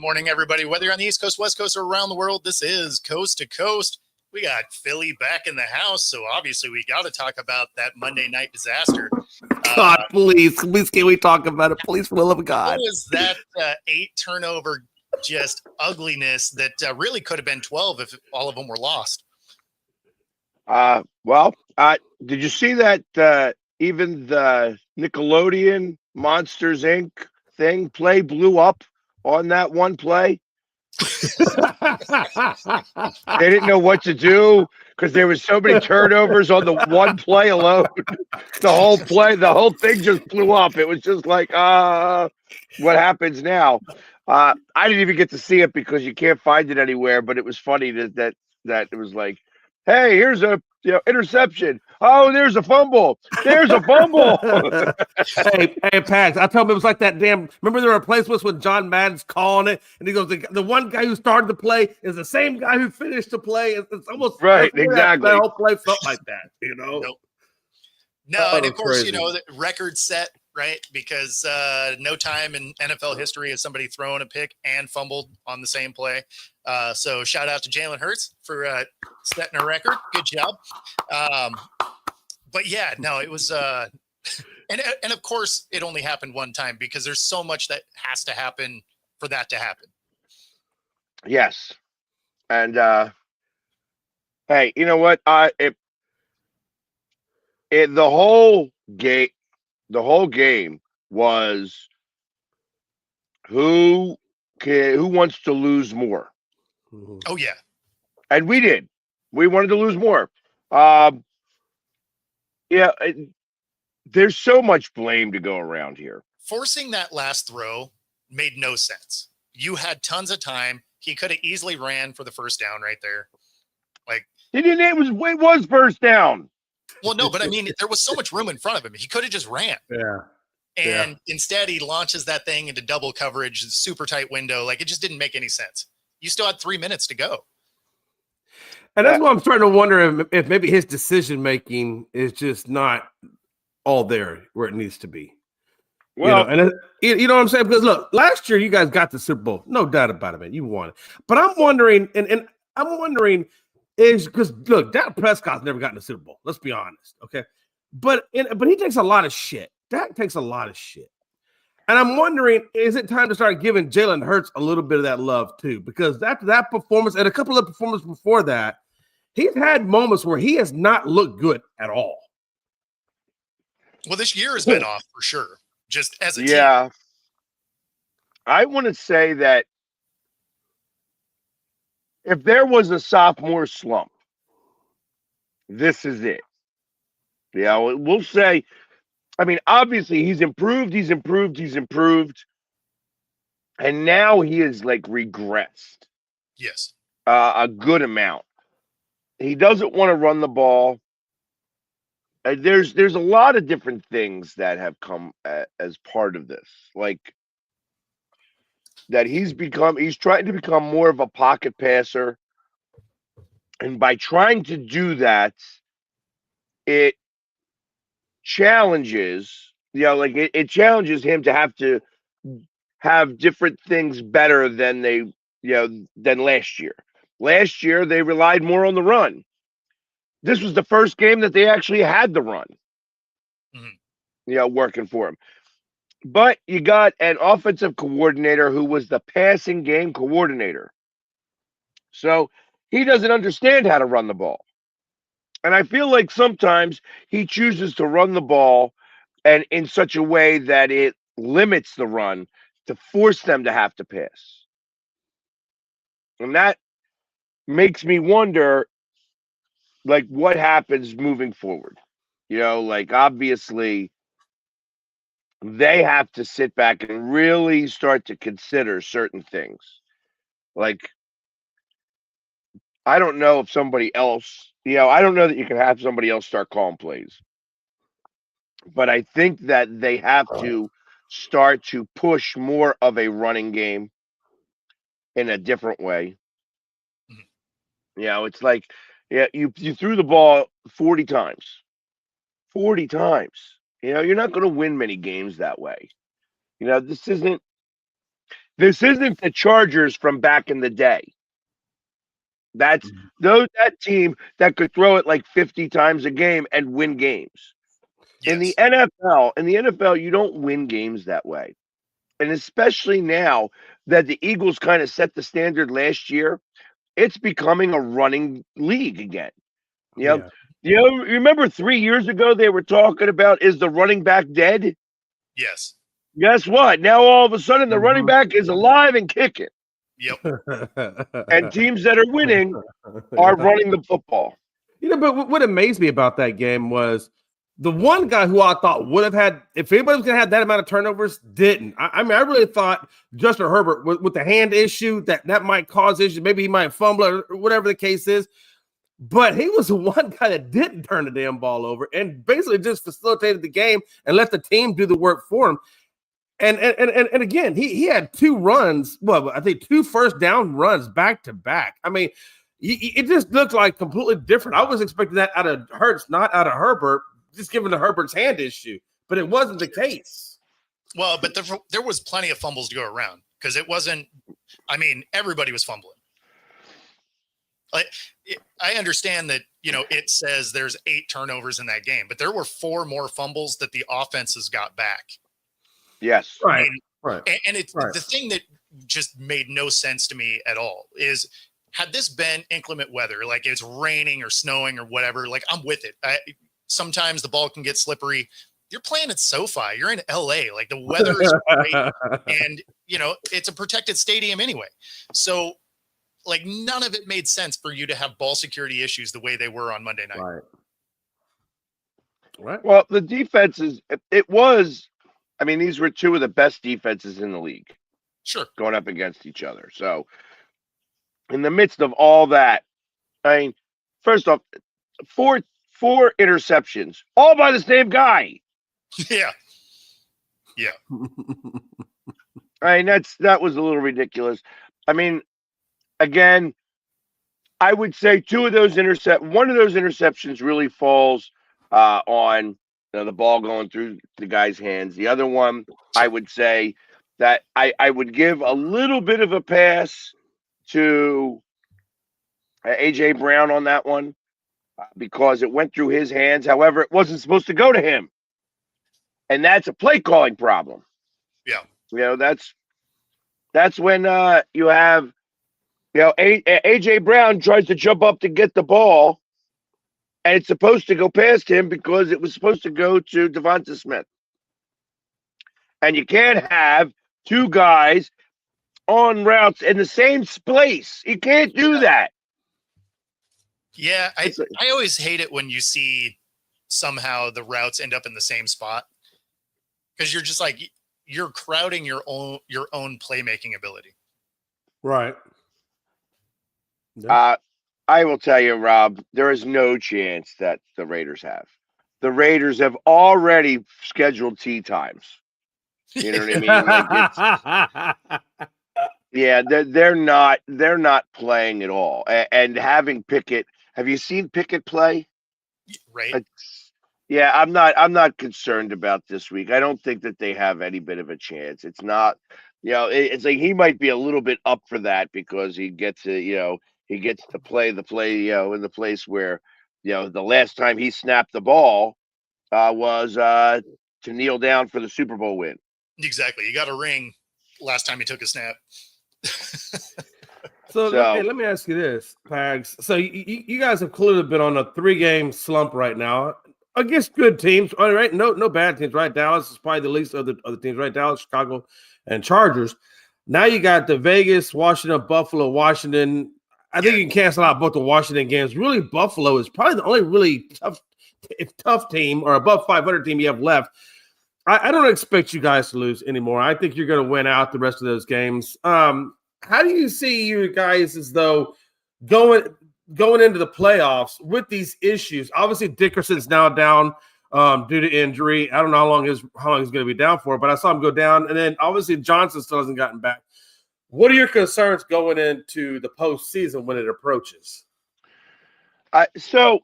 morning, everybody. Whether you're on the East Coast, West Coast, or around the world, this is Coast to Coast. We got Philly back in the house, so obviously we got to talk about that Monday night disaster. God, please can we talk about it? Please, for the love of God. What was that 8 turnover just ugliness that really could have been 12 if all of them were lost? Did you see that even the Nickelodeon Monsters Inc. play blew up on that one play? They didn't know what to do because there was so many turnovers on the one play alone. The whole thing just blew up. It was just like, what happens now? I didn't even get to see it because you can't find it anywhere. But it was funny that it was like, hey, here's a interception. Oh, there's a fumble. There's a fumble. hey, Pags, I told him it was like that damn. Remember the replacements when John Madden's calling it, and he goes, the one guy who started the play is the same guy who finished the play. It's almost right, exactly. That whole play felt like that, Nope. No, and of course, crazy. The record set, right? Because no time in NFL history has somebody thrown a pick and fumbled on the same play. So shout out to Jalen Hurts for setting a record. Good job. But yeah, no, it was, and of course it only happened one time because there's so much that has to happen for that to happen. Yes. And, hey, you know what? The whole game was who wants to lose more. Oh yeah, and we did. We wanted to lose more. There's so much blame to go around here. Forcing that last throw made no sense. You had tons of time. He could have easily ran for the first down right there. Like he didn't. It was first down. Well, no, but I mean, there was so much room in front of him. He could have just ran. Yeah. And instead, he launches that thing into double coverage, super tight window. Like, it just didn't make any sense. You still had 3 minutes to go. And that's why I'm starting to wonder if maybe his decision-making is just not all there where it needs to be. Well, you know what I'm saying? Because, look, last year you guys got the Super Bowl. No doubt about it, man. You won it. But I'm wondering, and I'm wondering, is because look, Dak Prescott's never gotten a Super Bowl. Let's be honest, okay? But he takes a lot of shit. Dak takes a lot of shit, and I'm wondering, is it time to start giving Jalen Hurts a little bit of that love too? Because after that performance and a couple of performances before that, he's had moments where he has not looked good at all. Well, this year has been off for sure. Just as a team. Yeah, I want to say that. If there was a sophomore slump, this is it. Yeah, we'll say, I mean, obviously he's improved. And now he is like regressed. Yes. A good amount. He doesn't want to run the ball. There's a lot of different things that have come as part of this. Like, that he's trying to become more of a pocket passer. And by trying to do that, it challenges, it challenges him to have to have different things better than than last year. Last year, they relied more on the run. This was the first game that they actually had the run, working for him. But you got an offensive coordinator who was the passing game coordinator. So he doesn't understand how to run the ball. And I feel like sometimes he chooses to run the ball and in such a way that it limits the run to force them to have to pass. And that makes me wonder, like, what happens moving forward? Obviously, they have to sit back and really start to consider certain things. Like, I don't know if somebody else, I don't know that you can have somebody else start calling plays. But I think that they have to start to push more of a running game in a different way. It's like, you threw the ball 40 times. 40 times. You're not going to win many games that way. This isn't This isn't the Chargers from back in the day. That's that team that could throw it like 50 times a game and win games. Yes. In the NFL, you don't win games that way. And especially now that the Eagles kind of set the standard last year, it's becoming a running league again. Yeah. Remember 3 years ago they were talking about, is the running back dead? Yes. Guess what? Now all of a sudden the running back is alive and kicking. Yep. And teams that are winning are running the football. But what amazed me about that game was the one guy who I thought would have had, if anybody was going to have that amount of turnovers, didn't. I mean, I really thought Justin Herbert with the hand issue that might cause issues. Maybe he might fumble or whatever the case is. But he was the one guy that didn't turn the damn ball over and basically just facilitated the game and let the team do the work for him. And again, he had 2 runs. Well, I think 2 first down runs back to back. I mean, it just looked like completely different. I was expecting that out of Hurts, not out of Herbert, just given the Herbert's hand issue. But it wasn't the case. Well, but there was plenty of fumbles to go around because it wasn't. I mean, everybody was fumbling. I understand that it says there's 8 turnovers in that game, but there were 4 more fumbles that the offenses got back. Yes. Right. And it's the thing that just made no sense to me at all is, had this been inclement weather, like it's raining or snowing or whatever, like I'm with it. Sometimes the ball can get slippery. You're playing at SoFi. You're in LA. Like the weather is great, and it's a protected stadium anyway. So like none of it made sense for you to have ball security issues the way they were on Monday night. Right. Well, the defenses, these were 2 of the best defenses in the league. Sure. Going up against each other. So in the midst of all that, I mean, first off, four interceptions, all by the same guy. Yeah. I mean, that was a little ridiculous. I mean, again, I would say one of those interceptions really falls on the ball going through the guy's hands. The other one, I would say that I would give a little bit of a pass to AJ Brown on that one because it went through his hands. However, it wasn't supposed to go to him. And that's a play calling problem. Yeah. That's when you have AJ Brown tries to jump up to get the ball, and it's supposed to go past him because it was supposed to go to Devonta Smith. And you can't have 2 guys on routes in the same place. You can't do that. Yeah, I always hate it when you see somehow the routes end up in the same spot, because you're just like you're crowding your own playmaking ability. Right. Yeah. I will tell you, Rob, there is no chance that the Raiders have. The Raiders have already scheduled tee times. You know what I mean? Like they're not playing at all. And having Pickett, have you seen Pickett play? Right. I'm not concerned about this week. I don't think that they have any bit of a chance. It's not, it's like he might be a little bit up for that because he gets to play the play, in the place where, the last time he snapped the ball was to kneel down for the Super Bowl win. Exactly. You got a ring last time he took a snap. So let me ask you this, Pags. So you guys have clearly been on a 3-game slump right now against good teams. All right, no bad teams, right? Dallas is probably the least of the other teams, right? Dallas, Chicago, and Chargers. Now you got the Vegas, Washington, Buffalo, Washington. I think you can cancel out both the Washington games. Really, Buffalo is probably the only really tough team or above 500 team you have left. I don't expect you guys to lose anymore. I think you're going to win out the rest of those games. How do you see you guys as though going into the playoffs with these issues? Obviously, Dickerson's now down due to injury. I don't know how long he's going to be down for, but I saw him go down. And then obviously Johnson still hasn't gotten back. What are your concerns going into the postseason when it approaches? So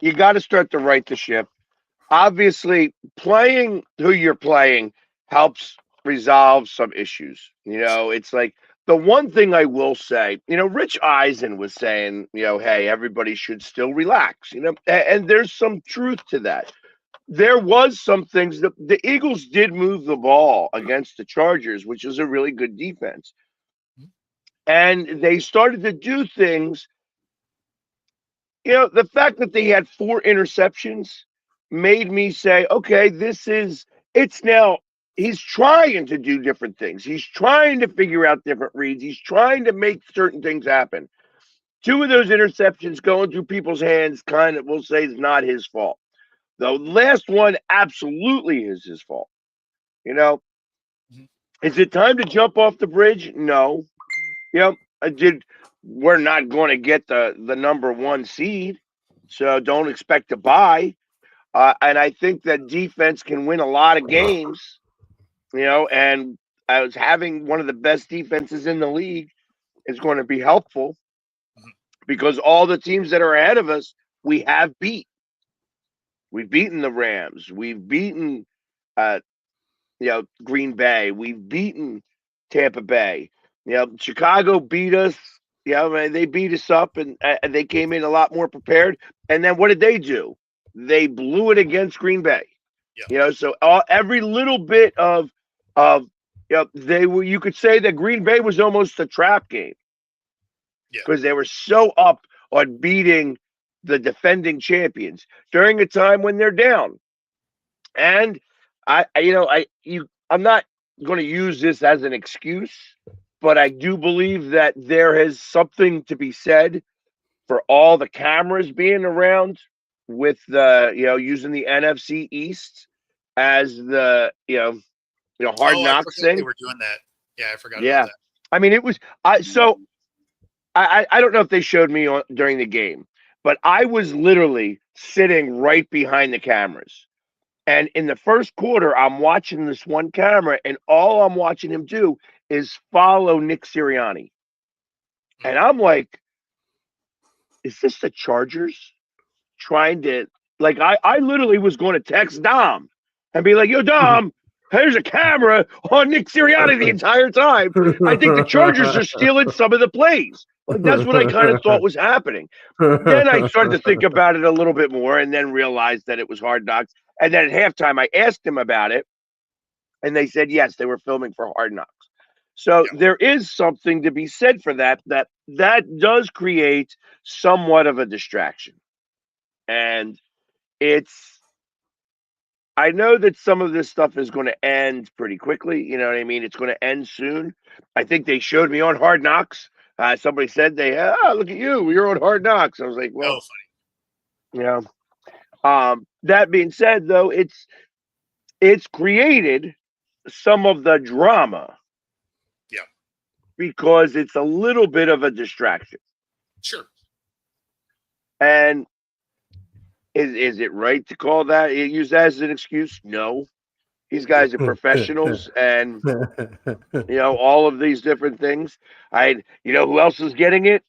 you got to start to right the ship. Obviously, playing who you're playing helps resolve some issues. It's like the one thing I will say, Rich Eisen was saying, hey, everybody should still relax, and there's some truth to that. There was some things that the Eagles did move the ball against the Chargers, which is a really good defense. And they started to do things. The fact that they had 4 interceptions made me say, okay, it's now, he's trying to do different things. He's trying to figure out different reads. He's trying to make certain things happen. 2 of those interceptions going through people's hands kind of, we'll say, is not his fault. The last one absolutely is his fault. Is it time to jump off the bridge? No. We're not going to get the number 1 seed, so don't expect to buy. And I think that defense can win a lot of games, and I was having one of the best defenses in the league is going to be helpful because all the teams that are ahead of us, we have beat. We've beaten the Rams. We've beaten, Green Bay. We've beaten Tampa Bay. Chicago beat us. They beat us up, and they came in a lot more prepared. And then what did they do? They blew it against Green Bay. Yeah. So every little bit of you could say that Green Bay was almost a trap game because they were so up on beating the defending champions during a time when they're down. And I'm not going to use this as an excuse, but I do believe that there is something to be said for all the cameras being around with the, using the NFC East as the, hard knocks thing. They were doing that. Yeah, I forgot about that. I mean, it was, I don't know if they showed me during the game, but I was literally sitting right behind the cameras. And in the first quarter, I'm watching this one camera, and all I'm watching him do is follow Nick Sirianni. And I'm like, is this the Chargers trying to, like, I literally was going to text Dom and be like, yo, Dom, there's a camera on Nick Sirianni the entire time. I think the Chargers are stealing some of the plays. Like, that's what I kind of thought was happening. Then I started to think about it a little bit more and then realized that it was Hard Knocks. And then at halftime, I asked him about it, and they said, yes, they were filming for Hard Knocks. So there is something to be said for that does create somewhat of a distraction. And I know that some of this stuff is going to end pretty quickly. You know what I mean? It's going to end soon. I think they showed me on Hard Knocks. Somebody said look at you. You're on Hard Knocks. I was like, well, funny. That being said, though, it's created some of the drama. Yeah. Because it's a little bit of a distraction. Sure. And is it right to call that, use that as an excuse? No. These guys are professionals and, all of these different things. Who else is getting it?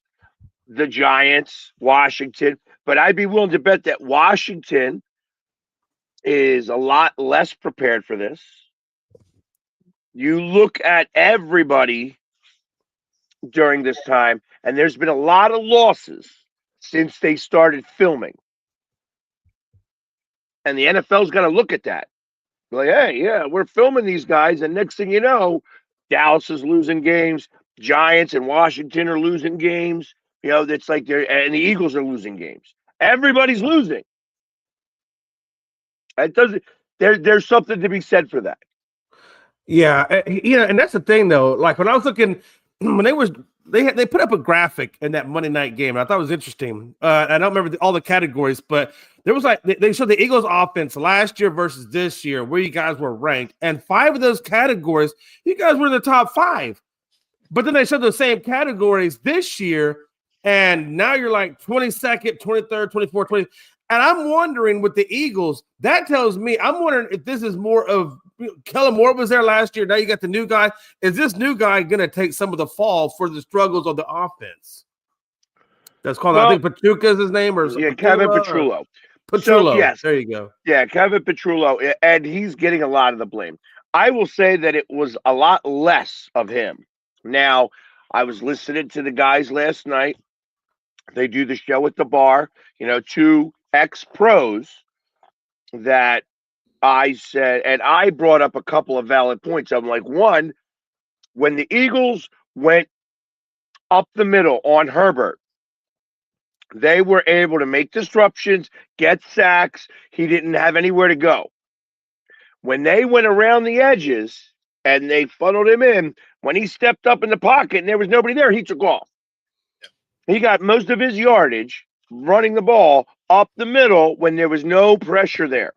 The Giants, Washington. But I'd be willing to bet that Washington is a lot less prepared for this. You look at everybody during this time, and there's been a lot of losses since they started filming. And the NFL's got to look at that. Like, hey, we're filming these guys, and next thing you know, Dallas is losing games. Giants and Washington are losing games. That's like and the Eagles are losing games. Everybody's losing. It doesn't. There's something to be said for that. Yeah, and that's the thing though. Like when I was looking, when they put up a graphic in that Monday night game, and I thought it was interesting. I don't remember all the categories, but there was like they showed the Eagles' offense last year versus this year, where you guys were ranked, and 5 of those categories, you guys were in the top 5. But then they showed the same categories this year, and now you're like 22nd, 23rd, 24th, 20th. And I'm wondering with the Eagles, that tells me, I'm wondering if this is more of, Kellen Moore was there last year. Now you got the new guy. Is this new guy going to take some of the fall for the struggles of the offense? That's called, I think Pachuca is his name. Or Kevin Petrullo. Petrullo. So, yes. There you go. Yeah, Kevin Petrullo. And he's getting a lot of the blame. I will say that it was a lot less of him. Now, I was listening to the guys last night. They do the show at the bar, two ex-pros that I said, and I brought up a couple of valid points. I'm like, one, when the Eagles went up the middle on Herbert, they were able to make disruptions, get sacks. He didn't have anywhere to go. When they went around the edges and they funneled him in, when he stepped up in the pocket and there was nobody there, he took off. He got most of his yardage running the ball up the middle when there was no pressure there.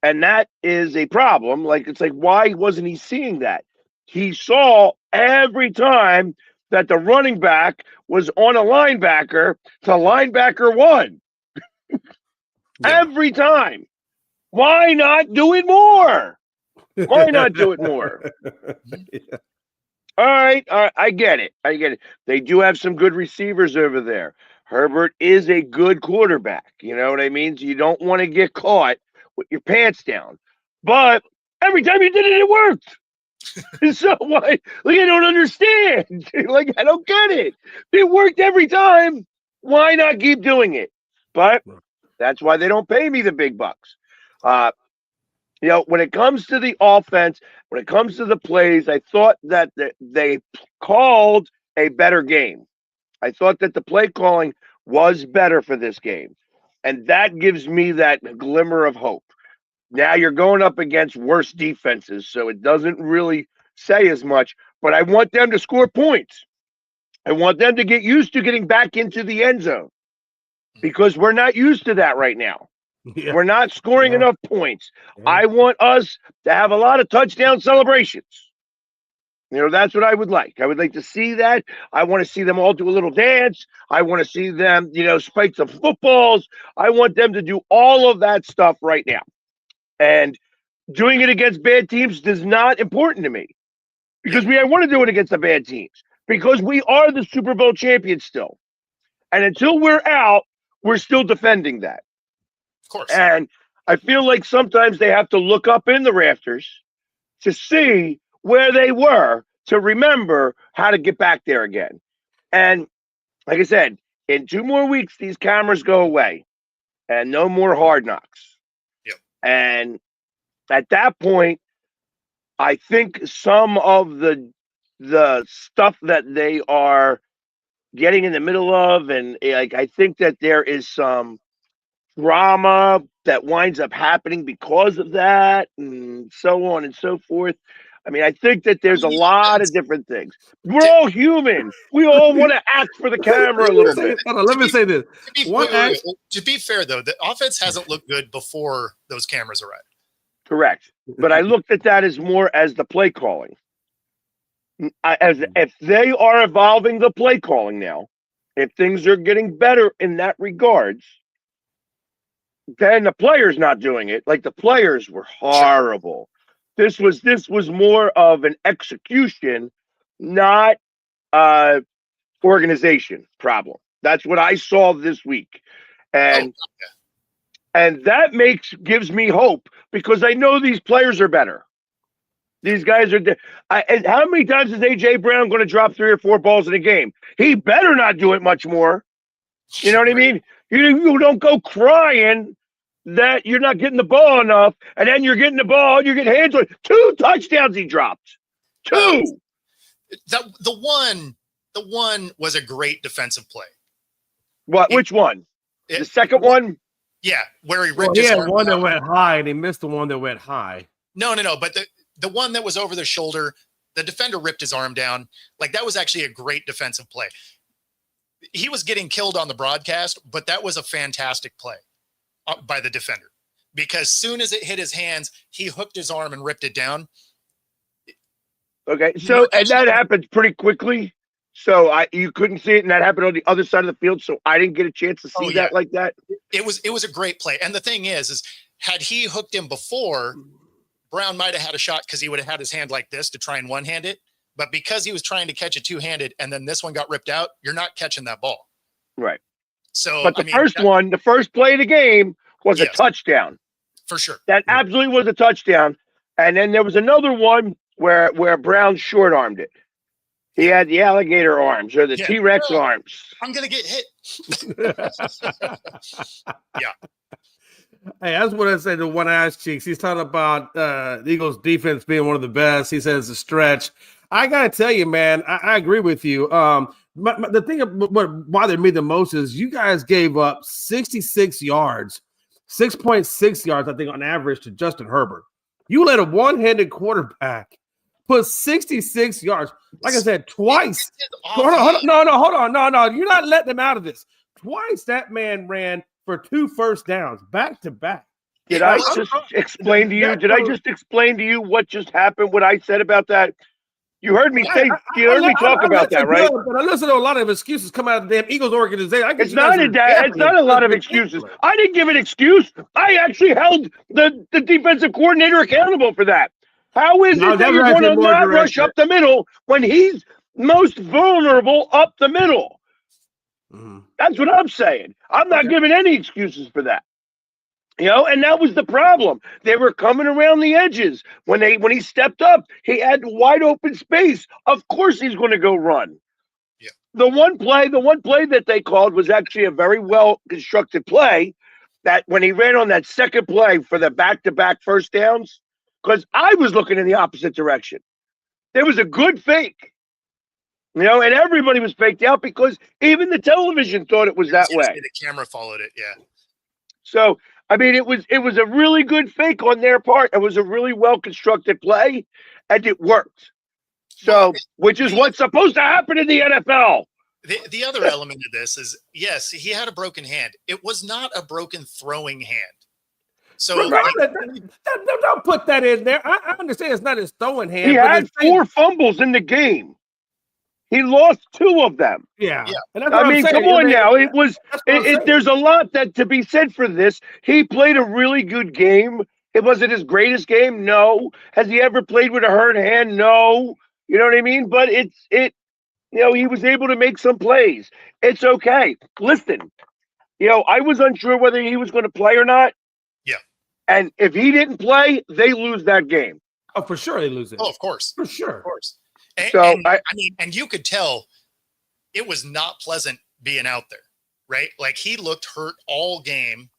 And that is a problem. It's like, why wasn't he seeing that? He saw every time that the running back was on a linebacker to linebacker one. Every time. Why not do it more? Why not do it more? Yeah. All right, I get it. They do have some good receivers over there. Herbert is a good quarterback. You know what I mean? So you don't want to get caught with your pants down. But every time you did it, it worked. So why? I don't understand. I don't get it. It worked every time. Why not keep doing it? But that's why they don't pay me the big bucks. When it comes to the offense, when it comes to the plays, I thought that they called a better game. I thought that the play calling was better for this game. And that gives me that glimmer of hope. Now you're going up against worse defenses, so it doesn't really say as much, but I want them to score points. I want them to get used to getting back into the end zone because we're not used to that right now. Yeah. We're not scoring enough points. Yeah. I want us to have a lot of touchdown celebrations. That's what I would like. I would like to see that. I want to see them all do a little dance. I want to see them, spike some footballs. I want them to do all of that stuff right now. And doing it against bad teams is not important to me because I want to do it against the bad teams because we are the Super Bowl champions still. And until we're out, we're still defending that. Of course. And I feel like sometimes they have to look up in the rafters to see where they were to remember how to get back there again. And like I said, in 2 more weeks, these cameras go away and no more Hard Knocks. Yep. And at that point, I think some of the stuff that they are getting in the middle of, and I think that there is some drama that winds up happening because of that, and so on and so forth. I think that there's a lot of different things. We're all human. We all want to act for the camera a little bit. Hold on, let me say this. To be fair, though, the offense hasn't looked good before those cameras arrived. Correct. But I looked at that as more as the play calling. As if they are evolving the play calling now, if things are getting better in that regards, then the players not doing it. The players were horrible. This was more of an execution, not organization problem. That's what I saw this week. And and that gives me hope because I know these players are better. These guys are and how many times is AJ Brown going to drop 3 or 4 balls in a game? He better not do it much more. You know what I mean? You don't go crying that you're not getting the ball enough, and then you're getting the ball and you're getting hands on 2 touchdowns he dropped. 2. The one was a great defensive play. What? Which one? The second one? Yeah, where he ripped his arm one that went high, and he missed the one that went high. No. But the one that was over the shoulder, the defender ripped his arm down. That was actually a great defensive play. He was getting killed on the broadcast, but that was a fantastic play by the defender because soon as it hit his hands, he hooked his arm and ripped it down. Okay, so and that happened pretty quickly. So you couldn't see it, and that happened on the other side of the field. So I didn't get a chance to see that like that. It was a great play, and the thing is had he hooked him before, Brown might have had a shot because he would have had his hand like this to try and one-hand it. But because he was trying to catch it two-handed, and then this one got ripped out, you're not catching that ball. Right. So, but the first play of the game was a touchdown. For sure. That absolutely was a touchdown. And then there was another one where Brown short armed it. He had the alligator arms or the T-Rex arms. I'm gonna get hit. Yeah. Hey, that's what I said to One Ass Cheeks. He's talking about the Eagles' defense being one of the best. He says a stretch. I gotta tell you, man, I agree with you. The thing what bothered me the most is you guys gave up 66 yards, 6.6 yards, I think, on average to Justin Herbert. You let a one-handed quarterback put 66 yards. Like I said, twice. Hold on. No. You're not letting them out of this. Twice that man ran for 2 first downs back to back. Did I just explain to you? Did I just explain to you what just happened? What I said about that? You heard me say. You heard me talk about that, right? But I listen to a lot of excuses come out of the damn Eagles organization. It's not a lot of excuses. I didn't give an excuse. I actually held the defensive coordinator accountable for that. How is it that you're going to not rush up the middle when he's most vulnerable up the middle? Mm-hmm. That's what I'm saying. I'm not giving any excuses for that. And that was the problem. They were coming around the edges. When he stepped up, he had wide open space. Of course he's going to go run. Yeah. The one play that they called was actually a very well constructed play. That when he ran on that second play for the back-to-back first downs, because I was looking in the opposite direction. There was a good fake. And everybody was faked out because even the television thought it was that way. The camera followed it, yeah. So I mean, it was a really good fake on their part. It was a really well constructed play, and it worked. So, which is what's supposed to happen in the NFL. The other element of this is, yes, he had a broken hand. It was not a broken throwing hand. So don't put that in there. I understand it's not his throwing hand. He had 4 fumbles in the game. He lost 2 of them. Yeah. I mean, come on now. There's a lot that to be said for this. He played a really good game. It wasn't his greatest game. No. Has he ever played with a hurt hand? No. You know what I mean? But he was able to make some plays. It's okay. Listen, I was unsure whether he was going to play or not. Yeah. And if he didn't play, they lose that game. Oh, for sure they lose it. Oh, of course. For sure. Of course. And you could tell it was not pleasant being out there, right? Like he looked hurt all game.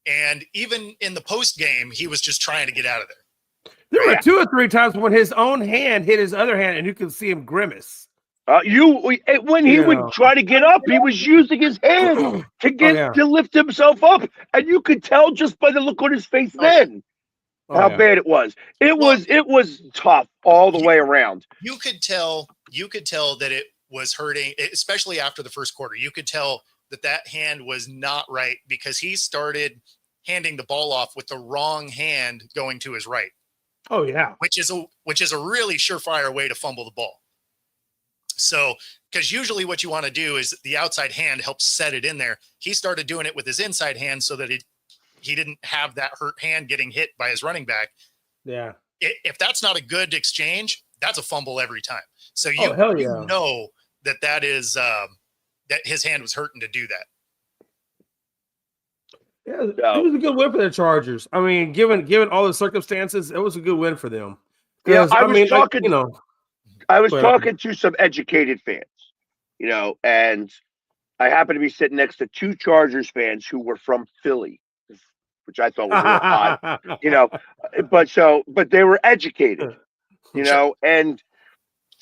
And even in the post game, he was just trying to get out of there. There were 2 or 3 times when his own hand hit his other hand and you could see him grimace. When he would try to get up, he was using his hand to lift himself up. And you could tell just by the look on his face then. How bad it was. It was tough all the way around. You could tell that it was hurting, especially after the first quarter. You could tell that hand was not right because he started handing the ball off with the wrong hand going to his right. Oh yeah. Which is a really surefire way to fumble the ball. So, because usually what you want to do is the outside hand helps set it in there. He started doing it with his inside hand so that he didn't have that hurt hand getting hit by his running back. Yeah. If that's not a good exchange, that's a fumble every time. So you know that is that his hand was hurting to do that. Yeah, it was a good win for the Chargers. I mean, given all the circumstances, it was a good win for them. Yeah, I was talking to some educated fans, and I happened to be sitting next to 2 Chargers fans who were from Philly, which I thought was a little odd, but they were educated, and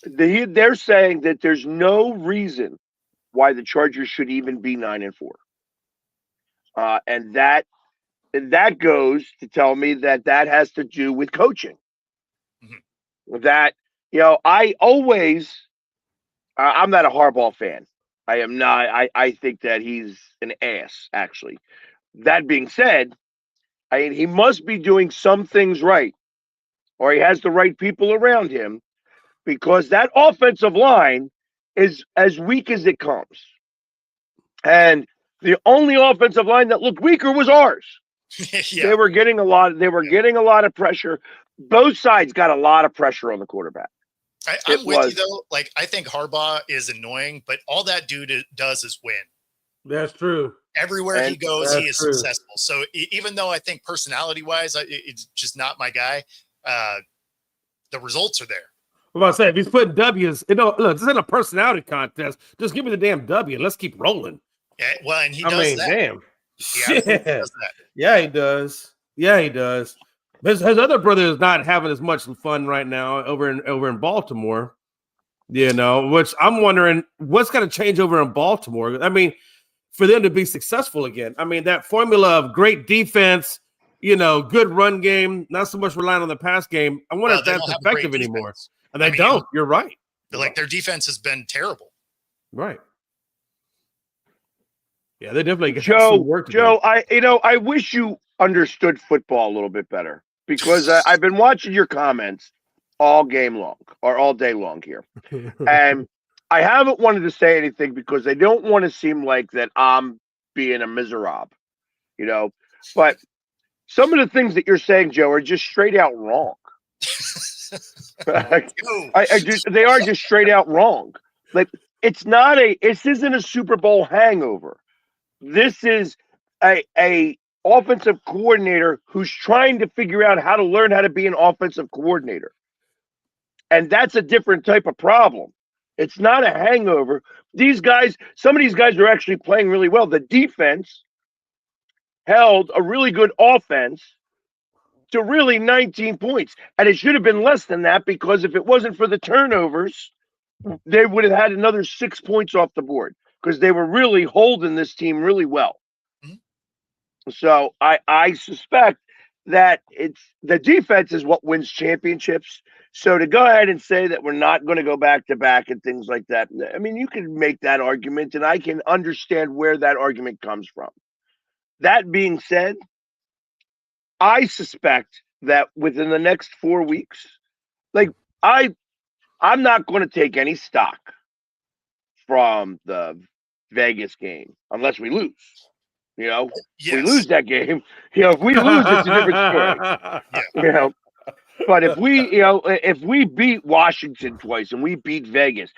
they're saying that there's no reason why the Chargers should even be 9-4. And that goes to tell me that has to do with coaching. Mm-hmm. That, I always, I'm not a Harbaugh fan. I am not. I think that he's an ass, actually. That being said, he must be doing some things right, or he has the right people around him, because that offensive line is as weak as it comes. And the only offensive line that looked weaker was ours. Yeah. They were getting a lot of pressure. Both sides got a lot of pressure on the quarterback. I'm with you though. Like, I think Harbaugh is annoying, but all that dude does is win. That's true. Everywhere he goes, he is successful. So even though I think personality wise, it's just not my guy, the results are there. I'm about to say, if he's putting W's, look, this isn't a personality contest. Just give me the damn W. Let's keep rolling. Yeah, well, and he does that. Damn. He does that. Yeah, he does. Yeah, he does. His other brother is not having as much fun right now over in Baltimore. Which I'm wondering what's going to change over in Baltimore. I mean, for them to be successful again. I mean, that formula of great defense, good run game, not so much relying on the pass game. I wonder if that's effective anymore. And they don't. You're right. Their defense has been terrible. Right. Yeah, they definitely got some work to do. I wish you understood football a little bit better because I've been watching your comments all game long or all day long here. And I haven't wanted to say anything because I don't want to seem like that I'm being a miserable, but some of the things that you're saying, Joe, are just straight out wrong. They are just straight out wrong. Like this isn't a Super Bowl hangover. This is a offensive coordinator who's trying to figure out how to learn how to be an offensive coordinator. And that's a different type of problem. It's not a hangover. Some of these guys are actually playing really well. The defense held a really good offense to really 19 points. And it should have been less than that because if it wasn't for the turnovers, they would have had another 6 points off the board because they were really holding this team really well. Mm-hmm. So I suspect that it's the defense is what wins championships. So to go ahead and say that we're not going to go back to back and things like that, I mean, you can make that argument and I can understand where that argument comes from. That being said, I suspect that within the next 4 weeks, I'm not going to take any stock from the Vegas game unless we lose. Yes. We lose that game. If we lose, it's a different story. But if we beat Washington twice and we beat Vegas,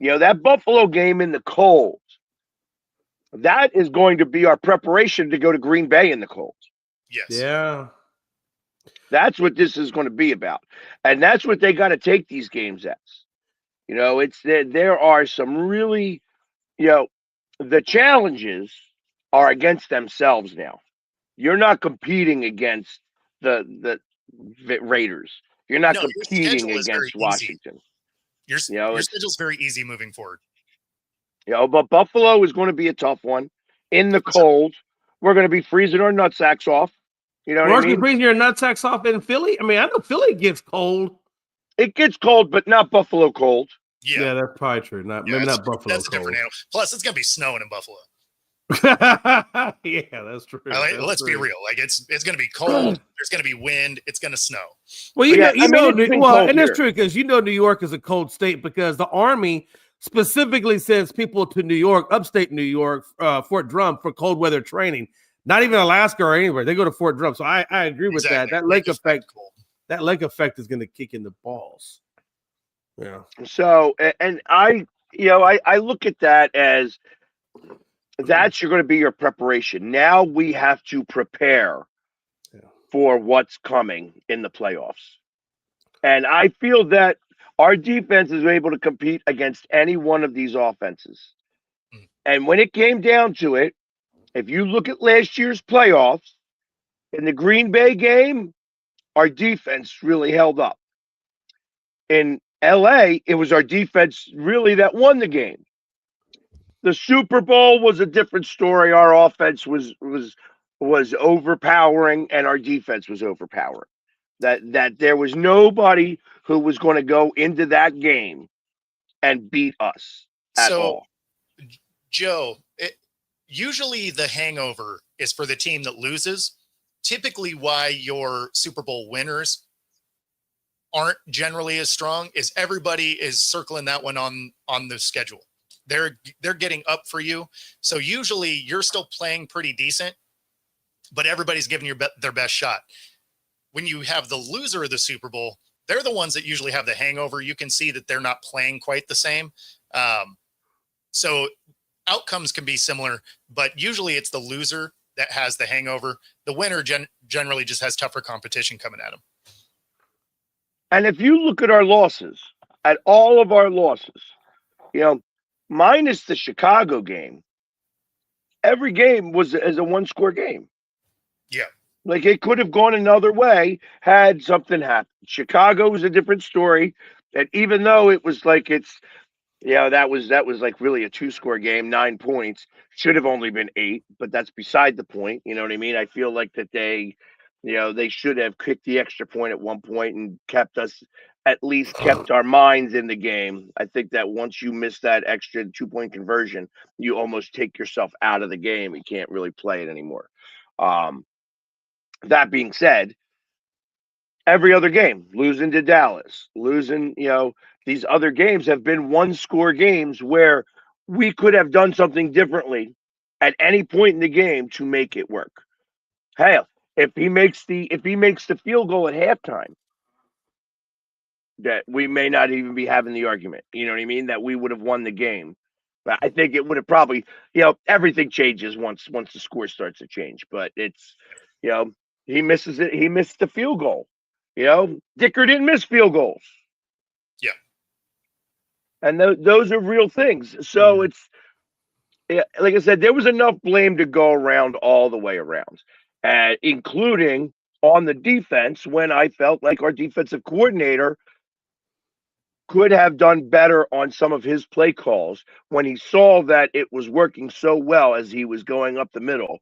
that Buffalo game in the cold, that is going to be our preparation to go to Green Bay in the cold. Yes. Yeah. That's what this is going to be about. And that's what they got to take these games as. There are some really, the challenges are against themselves now. You're not competing against the Raiders. You're not competing against Washington. Your schedule's very easy moving forward. But Buffalo is going to be a tough one in the cold. We're going to be freezing our nutsacks off. You know what I mean? Freezing your nutsacks off in Philly. I mean, I know Philly gets cold. It gets cold, but not Buffalo cold. Yeah, that's probably true. Maybe not Buffalo. That's a different animal. Plus, it's going to be snowing in Buffalo. Yeah, that's true. Let's be real. It's going to be cold. There's going to be wind. It's going to snow. Well, and that's true because New York is a cold state because the Army specifically sends people to New York, upstate New York, Fort Drum for cold weather training. Not even Alaska or anywhere. They go to Fort Drum. So I agree with that. That lake effect is going to kick in the balls. Yeah. So, and I look at that as that's going to be your preparation. Now we have to prepare for what's coming in the playoffs. And I feel that our defense is able to compete against any one of these offenses. And when it came down to it, if you look at last year's playoffs, in the Green Bay game, our defense really held up. In LA, it was our defense really that won the game. The Super Bowl was a different story. Our offense was overpowering and our defense was overpowering. That there was nobody who was going to go into that game and beat us at all. Joe, usually the hangover is for the team that loses. Typically why your Super Bowl winners aren't generally as strong is everybody is circling that one on the schedule. They're getting up for you. So usually you're still playing pretty decent, but everybody's giving you their best shot. When you have the loser of the Super Bowl, they're the ones that usually have the hangover. You can see that they're not playing quite the same. So outcomes can be similar, but usually it's the loser that has the hangover. The winner generally just has tougher competition coming at them. And if you look at our losses, at all of our losses, minus the Chicago game, every game was a 1-score game. Yeah. Like it could have gone another way had something happened. Chicago was a different story. And even though it was like that was like really a 2-score game, 9 points. Should have only been 8, but that's beside the point. You know what I mean? I feel like that they should have kicked the extra point at one point and at least kept our minds in the game. I think that once you miss that extra 2-point conversion, you almost take yourself out of the game. You can't really play it anymore. That being said, every other game, losing to Dallas, losing, these other games have been 1-score games where we could have done something differently at any point in the game to make it work. Hell, if he makes the field goal at halftime, that we may not even be having the argument. You know what I mean? That we would have won the game. But I think it would have probably, everything changes once the score starts to change. But it's, he misses it. He missed the field goal. Dicker didn't miss field goals. Yeah. And those are real things. So it's, like I said, there was enough blame to go around all the way around, including on the defense when I felt like our defensive coordinator could have done better on some of his play calls when he saw that it was working so well as he was going up the middle,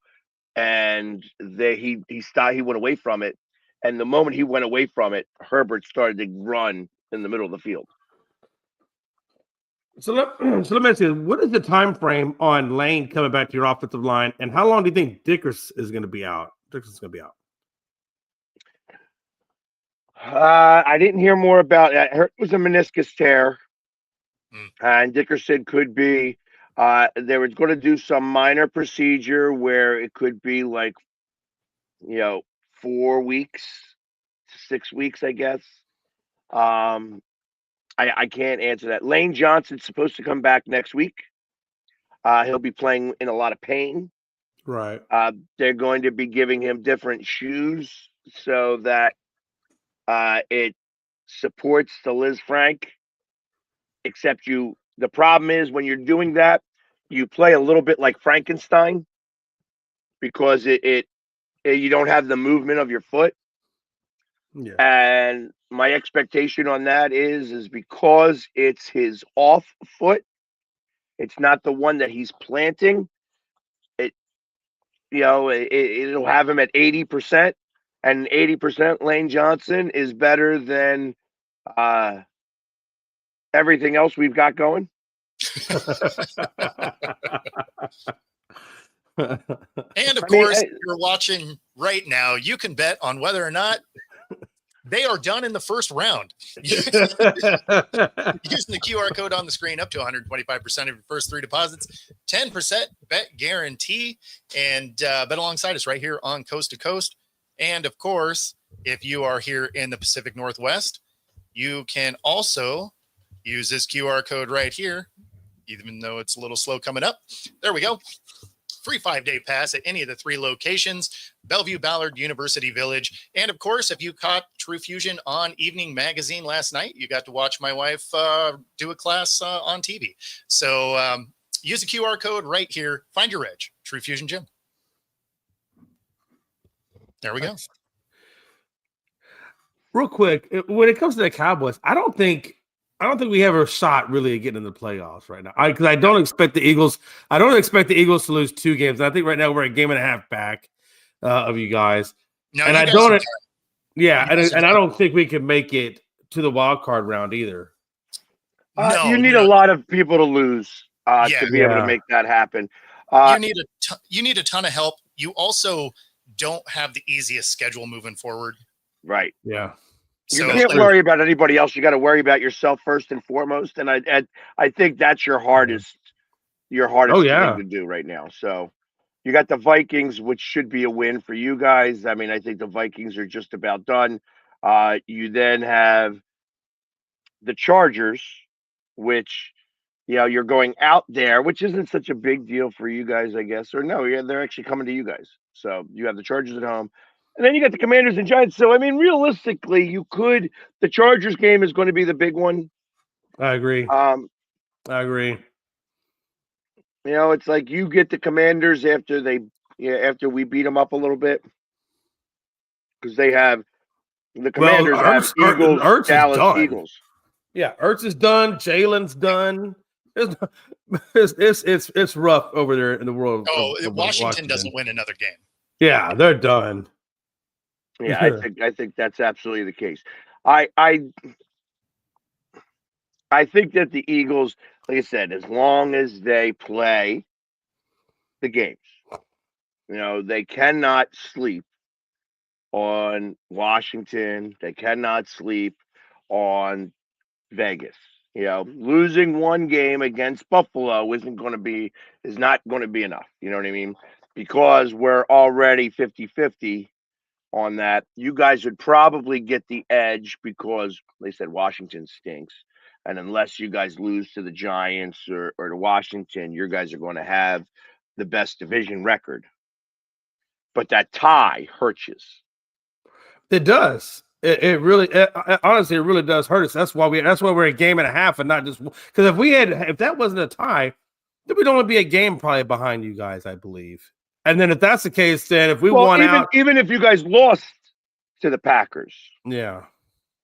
and he went away from it. And the moment he went away from it, Herbert started to run in the middle of the field. So let me ask you, what is the time frame on Lane coming back to your offensive line, and how long do you think Dickerson is going to be out? Dickerson's going to be out. I didn't hear more about it. I heard it was a meniscus tear, and Dickerson could be. They were going to do some minor procedure where it could be like, 4 weeks, 6 weeks, I guess. I can't answer that. Lane Johnson's supposed to come back next week. He'll be playing in a lot of pain. Right. They're going to be giving him different shoes so that it supports the Liz Frank. Except the problem is when you're doing that, you play a little bit like Frankenstein because you don't have the movement of your foot. Yeah. And my expectation on that is because it's his off foot, it's not the one that he's planting. It'll have him at 80%, and 80% Lane Johnson is better than everything else we've got going. And of course, if you're watching right now, you can bet on whether or not they are done in the first round. Using the QR code on the screen, up to 125% of your first 3 deposits, 10% bet guarantee, and bet alongside us right here on Coast to Coast. And of course, if you are here in the Pacific Northwest, you can also use this QR code right here, even though it's a little slow coming up. There we go. Free 5-day pass at any of the 3 locations: Bellevue, Ballard, University Village. And of course, if you caught True Fusion on Evening Magazine last night, you got to watch my wife do a class on TV. So use the QR code right here. Find your edge. True Fusion Gym. There we go. Real quick, when it comes to the Cowboys, I don't think we have a shot really at getting in the playoffs right now. Because I don't expect the Eagles. I don't expect the Eagles to lose 2 games. I think right now we're a game and a half back of you guys. No, and you I guys don't. are Yeah, and I don't think we can make it to the wild card round either. You need a lot of people to lose to be able to Yeah. make that happen. You need a ton of help. You also don't have the easiest schedule moving forward. Right. Yeah. You can't worry about anybody else. You got to worry about yourself first and foremost. And I think that's your hardest thing to do right now. So you got the Vikings, which should be a win for you guys. I mean, I think the Vikings are just about done. You then have the Chargers, which, you're going out there, which isn't such a big deal for you guys, I guess. Or no, they're actually coming to you guys. So you have the Chargers at home. And then you got the Commanders and Giants. So, I mean, realistically, the Chargers game is going to be the big one. I agree. I agree. It's like you get the Commanders after we beat them up a little bit, because the Commanders have Eagles, Ertz Dallas Eagles. Yeah, Ertz is done. Jalen's done. It's rough over there in the world. Of Washington doesn't win another game. Yeah, they're done. Yeah, I think that's absolutely the case. I think that the Eagles, like I said, as long as they play the games, they cannot sleep on Washington. They cannot sleep on Vegas. Losing one game against Buffalo is not going to be enough. You know what I mean? Because we're already 50-50 on that. You guys would probably get the edge because they said Washington stinks. And unless you guys lose to the Giants or to Washington, you guys are going to have the best division record. But that tie hurts you. It does. It really, honestly, it really does hurt us. That's why we're a game and a half and not just because if that wasn't a tie, then we'd only be a game probably behind you guys, I believe. And then if that's the case, then if we won out, even if you guys lost to the Packers, yeah,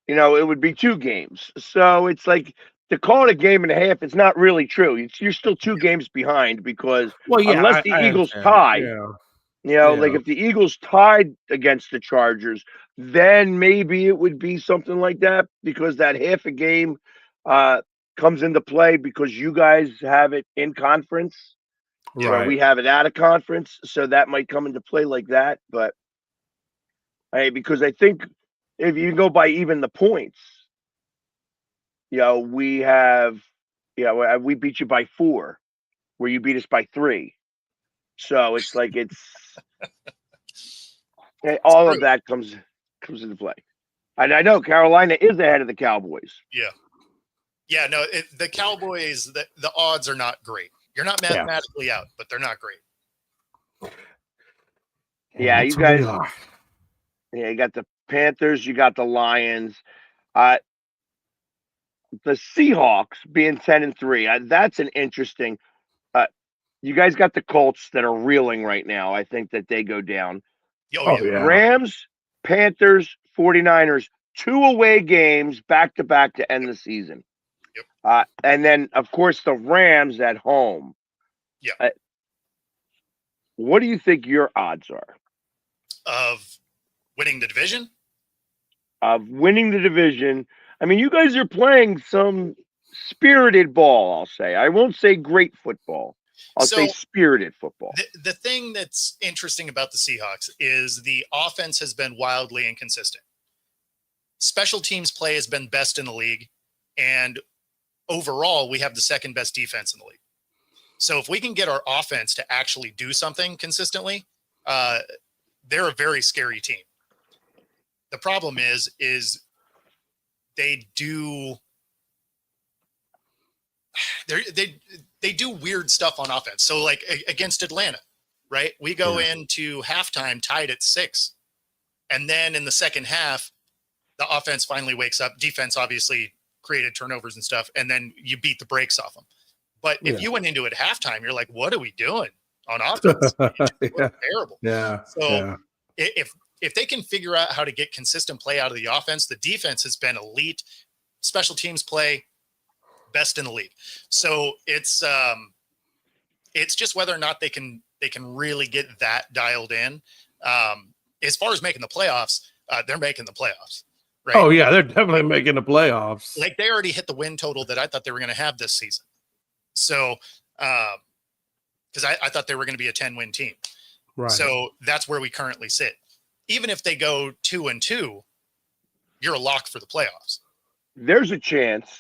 it would be 2 games. So it's like to call it a game and a half. It's not really true. You're still 2 games behind because unless the Eagles tie. Like if the Eagles tied against the Chargers, then maybe it would be something like that because that half a game comes into play because you guys have it in conference. Right. We have it out of conference. So that might come into play like that. But because I think if you go by even the points, we beat you by 4 where you beat us by 3. So it's like all of that comes into play. And I know Carolina is ahead of the Cowboys. Yeah. No, the Cowboys, the odds are not great. You're not mathematically out, but they're not great. Yeah, you guys. Yeah, you got the Panthers, you got the Lions. The Seahawks being 10-3. That's an interesting. You guys got the Colts that are reeling right now. I think that they go down. Yeah. Rams, Panthers, 49ers, 2 away games back-to-back to end the season. Yep. And then, of course, the Rams at home. Yeah. What do you think your odds are? Of winning the division? Of winning the division. I mean, you guys are playing some spirited ball, I'll say. I won't say great football. I'll say spirited football. The thing that's interesting about the Seahawks is the offense has been wildly inconsistent. Special teams play has been best in the league. And overall, we have the second best defense in the league. So if we can get our offense to actually do something consistently, they're a very scary team. The problem is they do weird stuff on offense. So like against Atlanta, right? We go into halftime tied at 6. And then in the second half, the offense finally wakes up. Defense obviously created turnovers and stuff. And then you beat the brakes off them. But if you went into it at halftime, you're like, what are we doing on offense? Terrible. Yeah. So if they can figure out how to get consistent play out of the offense, the defense has been elite. Special teams play best in the league. So it's just whether or not they can really get that dialed in. As far as making the playoffs, they're making the playoffs. Right? Oh yeah, they're definitely making the playoffs. Like they already hit the win total that I thought they were going to have this season. So, because I thought they were going to be a 10-win team. Right. So that's where we currently sit. Even if they go 2-2, you're a lock for the playoffs. There's a chance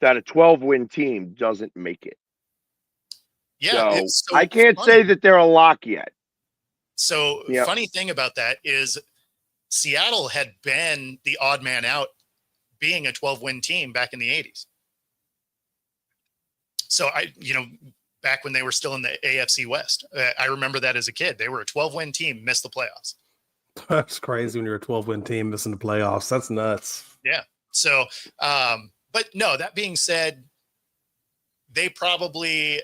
that a 12-win team doesn't make it. Yeah. So I can't say that they're a lock yet. So funny thing about that is Seattle had been the odd man out being a 12-win team back in the 80s. So back when they were still in the AFC West, I remember that as a kid. They were a 12-win team, missed the playoffs. That's crazy when you're a 12-win team missing the playoffs. That's nuts. Yeah. So, but no, that being said, they probably,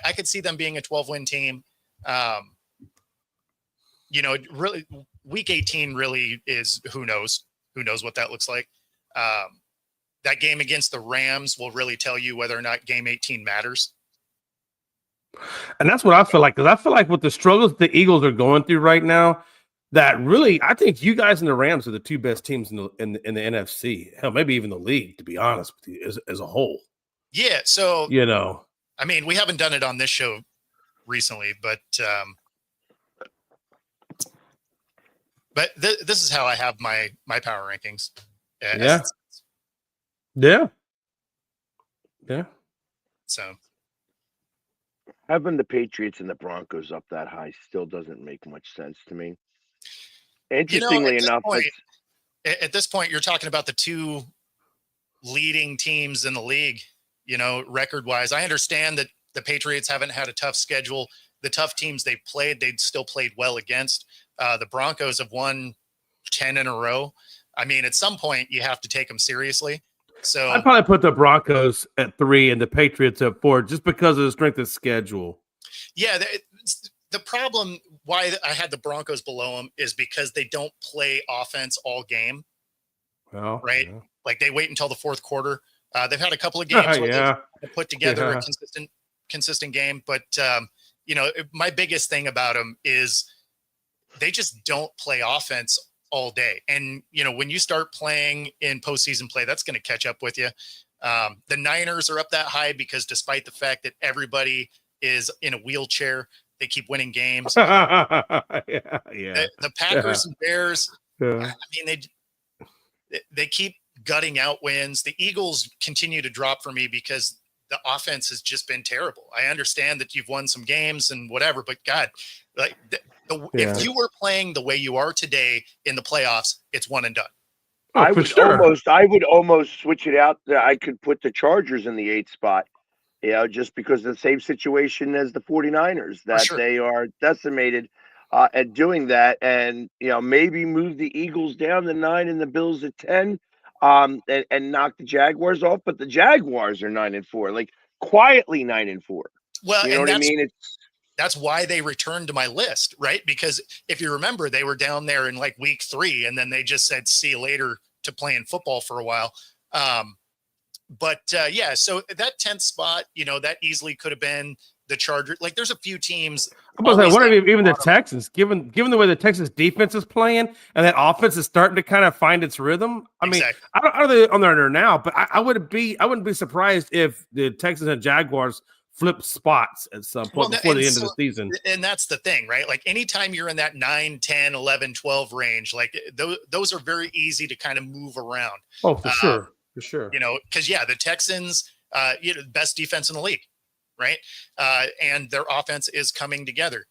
I could see them being a 12-win team. Really, week 18 really is who knows what that looks like. That game against the Rams will really tell you whether or not game 18 matters. And that's what I feel like, because I feel like with the struggles the Eagles are going through right now, that really, I think you guys and the Rams are the two best teams in the NFC. Hell, maybe even the league, to be honest with you, as a whole. Yeah. So, I mean, we haven't done it on this show recently, but this is how I have my power rankings. Yeah. So having the Patriots and the Broncos up that high still doesn't make much sense to me. Interestingly enough, at this point, you're talking about the two leading teams in the league, record-wise. I understand that the Patriots haven't had a tough schedule. The tough teams they've still played well against. The Broncos have won 10 in a row. I mean, at some point, you have to take them seriously. So I'd probably put the Broncos at 3 and the Patriots at 4 just because of the strength of schedule. Yeah, the problem why I had the Broncos below them is because they don't play offense all game. Well, right? Yeah. Like they wait until the fourth quarter. They've had a couple of games where they put together a consistent game, but my biggest thing about them is they just don't play offense all day. And when you start playing in postseason play, that's going to catch up with you. The Niners are up that high because despite the fact that everybody is in a wheelchair, they keep winning games. The Packers and Bears, I mean, they keep gutting out wins. The Eagles continue to drop for me because the offense has just been terrible. I understand that you've won some games and whatever, but God, like if you were playing the way you are today in the playoffs, it's one and done. I would almost switch it out. I could put the Chargers in the 8th spot, just because of the same situation as the 49ers, that they are decimated at doing that. And, maybe move the Eagles down to 9 and the Bills at 10, and knock the Jaguars off. But the Jaguars are 9-4, like quietly 9-4. Well, you know what I mean? That's why they returned to my list, right? Because if you remember, they were down there in like week 3, and then they just said, see you later to playing football for a while. So that 10th spot, that easily could have been the Chargers. Like there's a few teams. I'm about to say, what are even the Texans, given the way the Texas defense is playing and that offense is starting to kind of find its rhythm. I mean, I don't know they're on there now, but I wouldn't be surprised if the Texans and Jaguars flip spots at some point before the end of the season. And that's the thing, right? Like anytime you're in that 9, 10, 11, 12 range, like those are very easy to kind of move around. Oh, for sure. Because the Texans, best defense in the league, right? And their offense is coming together.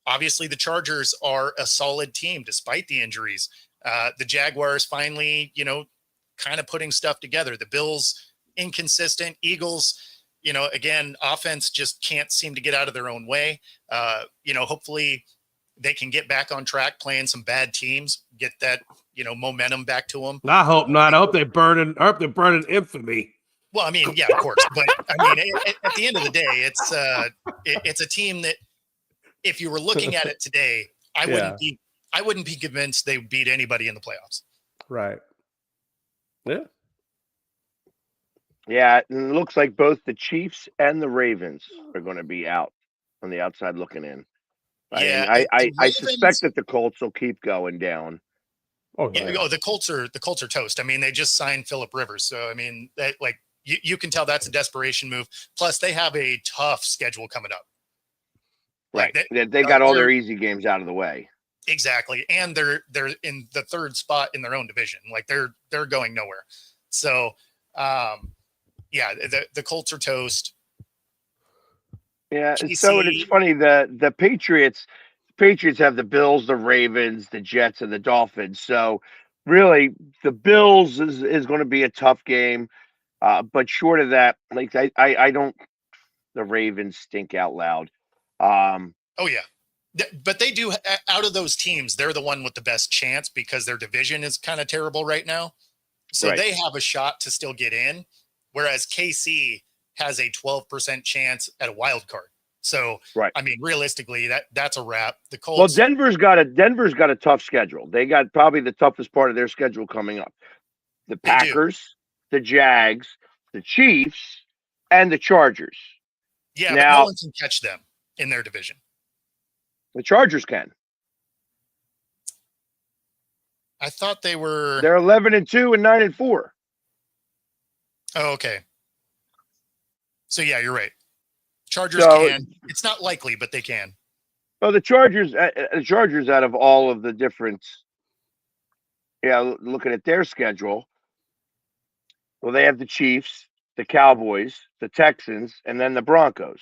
Obviously, the Chargers are a solid team despite the injuries. The Jaguars finally, kind of putting stuff together. The Bills, inconsistent. Eagles, again, offense just can't seem to get out of their own way. Hopefully they can get back on track playing some bad teams, get that, momentum back to them. I hope not. I hope they burn in infamy. Well, I mean, yeah, of course. But I mean, at the end of the day, it's a team that if you were looking at it today, I wouldn't be convinced they would beat anybody in the playoffs. Right. Yeah. Yeah, and it looks like both the Chiefs and the Ravens are going to be out on the outside looking in. I suspect that the Colts will keep going down. The Colts are toast. I mean, they just signed Phillip Rivers, so I mean, that like you can tell that's a desperation move. Plus, they have a tough schedule coming up. Right, they got all their easy games out of the way. Exactly, and they're in the 3rd spot in their own division. Like they're going nowhere. So. The Colts are toast. Yeah, so it's funny the Patriots have the Bills, the Ravens, the Jets, and the Dolphins. So really, the Bills is going to be a tough game. But short of that, like I don't. The Ravens stink out loud. Oh yeah. But they do, out of those teams, they're the one with the best chance because their division is kind of terrible right now. So Right. they have a shot to still get in, whereas KC has a 12% chance at a wild card. So, Right. I mean, realistically, that's a wrap. The Colts. Well, Denver's got a tough schedule. They got probably the toughest part of their schedule coming up. The Packers, the Jags, the Chiefs, and the Chargers. Yeah, but now, no one can catch them in their division. The Chargers can. I thought they were. They're 11-2 and 9-4. Oh, okay. So yeah, you're right. Chargers can. It's not likely, but they can. Well, the Chargers out of all of the different, looking at their schedule, well, they have the Chiefs, the Cowboys, the Texans, and then the Broncos.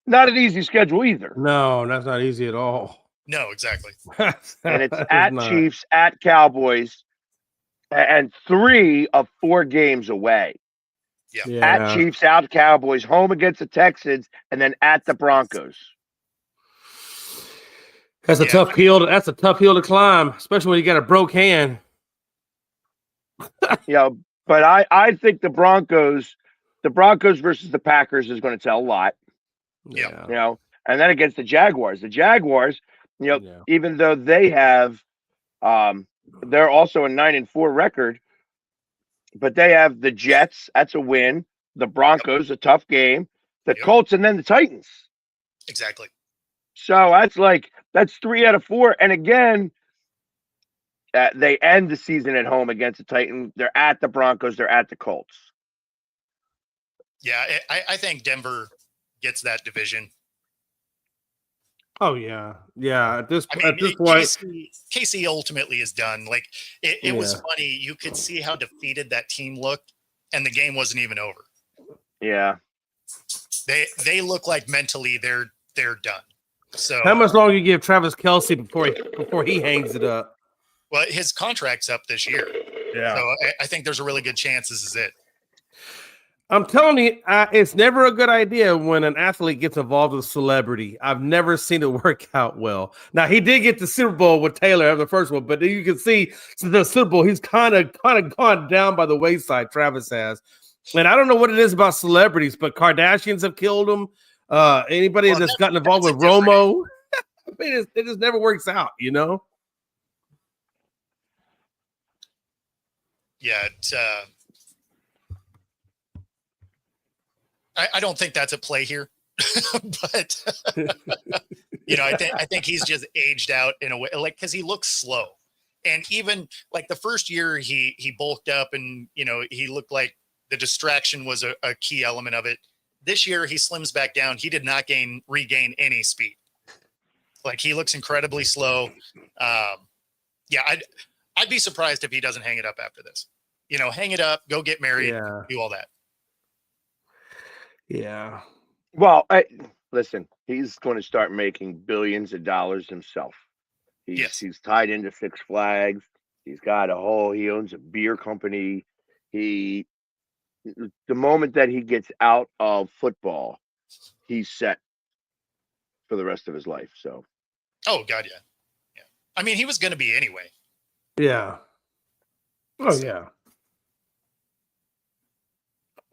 Not an easy schedule either. No, that's not easy at all. No, exactly. And it's at Chiefs, at Cowboys, and 3 of 4 games away. Yeah. At Chiefs, out Cowboys, home against the Texans, and then at the Broncos. That's a tough hill. That's a tough hill to climb, especially when you got a broke hand. But I think the Broncos versus the Packers is going to tell a lot. Yeah. And then against the Jaguars. The Jaguars, even though they have they're also a 9-4 record, but they have the Jets, that's a win, the Broncos, a tough game, the Colts, and then the Titans. Exactly. So that's 3 out of 4. And again, they end the season at home against the Titans. They're at the Broncos. They're at the Colts. Yeah, I think Denver gets that division. Oh yeah. At this point, KC ultimately is done. Like it was funny. You could see how defeated that team looked, and the game wasn't even over. Yeah. They look like mentally they're done. So how much longer you give Travis Kelce before he hangs it up? Well, his contract's up this year. Yeah. So I think there's a really good chance this is it. I'm telling you, it's never a good idea when an athlete gets involved with a celebrity. I've never seen it work out well. Now, he did get the Super Bowl with Taylor, the first one, but you can see the Super Bowl, he's kind of gone down by the wayside, Travis has. And I don't know what it is about celebrities, but Kardashians have killed him. Anybody that's gotten involved with Romo, I mean, it just never works out, Yeah, I don't think that's a play here, but I think he's just aged out in a way, like because he looks slow, and even like the first year he bulked up and he looked like the distraction was a key element of it. This year he slims back down. He did not regain any speed. Like he looks incredibly slow. I'd be surprised if he doesn't hang it up after this. Hang it up, go get married, do all that. Yeah. Well, listen, he's going to start making billions of dollars himself. He's tied into Six Flags. He owns a beer company. The moment that he gets out of football, he's set for the rest of his life. So. Oh God, yeah. I mean, he was going to be anyway. Yeah. Oh yeah.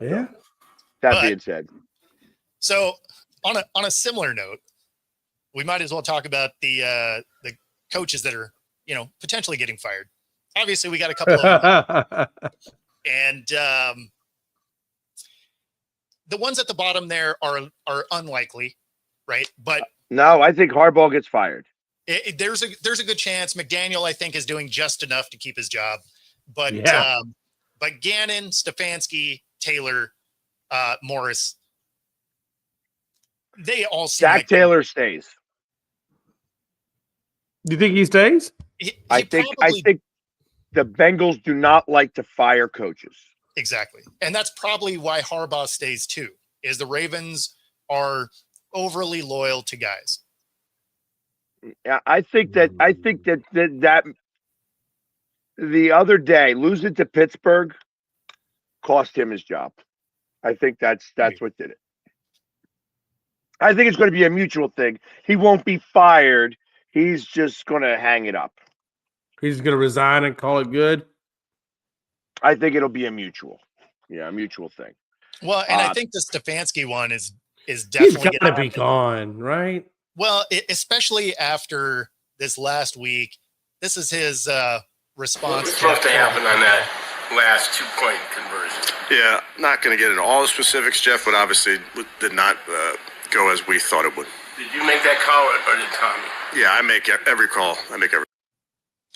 Yeah. That being said, so on a similar note, we might as well talk about the coaches that are potentially getting fired. Obviously, we got a couple of them, and the ones at the bottom there are unlikely, right? But no, I think Harbaugh gets fired. There's a good chance. McDaniel, I think, is doing just enough to keep his job, but Gannon, Stefanski, Taylor, Morris, they all seem Zach Taylor stays. Do you think he stays? I think the Bengals do not like to fire coaches. Exactly. And that's probably why Harbaugh stays too, is the Ravens are overly loyal to guys. Yeah, I think that the other day, losing to Pittsburgh cost him his job. I think that's what did it. I think it's going to be a mutual thing. He won't be fired. He's just going to hang it up. He's going to resign and call it good. I think it'll be a mutual. Yeah, a mutual thing. Well, and I think the Stefanski one is definitely going to be gone, right? Well, especially after this last week. This is his response. What was supposed to happen on that last 2-point conversion? Yeah, not going to get into all the specifics, Jeff, but obviously did not go as we thought it would. Did you make that call or did Tommy? Yeah, I make every call.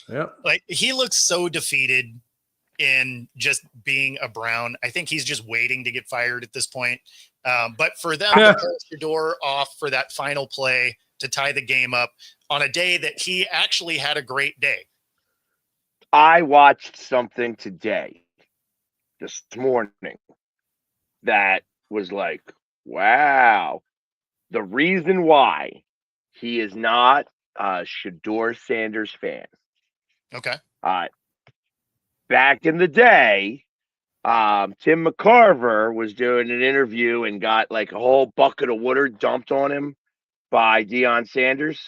Yep. Like, he looks so defeated in just being a Brown. I think he's just waiting to get fired at this point. But for them to close the door off for that final play to tie the game up on a day that he actually had a great day. I watched something today, this morning, that was like, wow. The reason why he is not a Shedeur Sanders fan. Okay. Back in the day, Tim McCarver was doing an interview and got like a whole bucket of water dumped on him by Deion Sanders.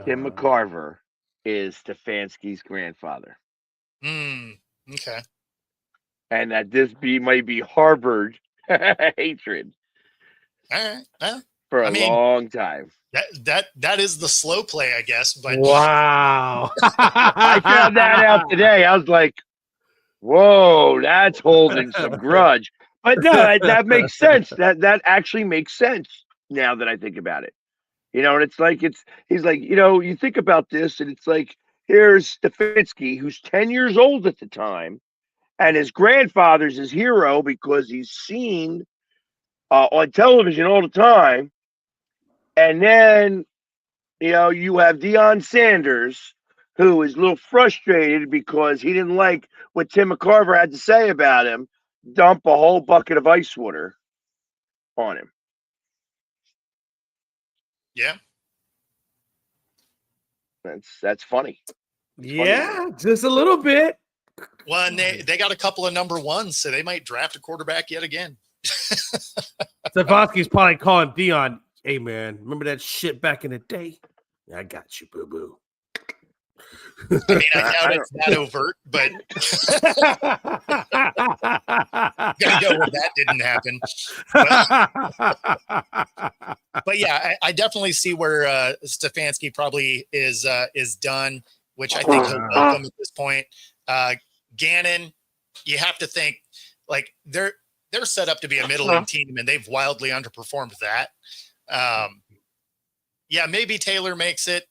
Tim McCarver is Stefanski's grandfather. Okay. And that this might be harbored hatred All right. for a long time. That is the slow play, I guess. But wow. I found that out today. I was like, whoa, that's holding some grudge. But no, that makes sense. That actually makes sense now that I think about it. You know, and it's like he's like, you know, you think about this, and it's like, here's Stefanski, who's 10 years old at the time, and his grandfather's his hero because he's seen on television all the time. And then, you know, you have Deion Sanders, who is a little frustrated because he didn't like what Tim McCarver had to say about him, dump a whole bucket of ice water on him. Yeah. That's funny. Yeah, just a little bit. Well, and they got a couple of number ones, so they might draft a quarterback yet again. Stefanski's probably calling Deion, hey, man, remember that shit back in the day? Yeah, I got you, boo-boo. I mean, I doubt it's that overt, but gotta go where that didn't happen. But yeah, I definitely see where Stefanski probably is done, which I think he'll welcome at this point. Gannon, you have to think like they're set up to be a middling team, and they've wildly underperformed that. Yeah, maybe Taylor makes it.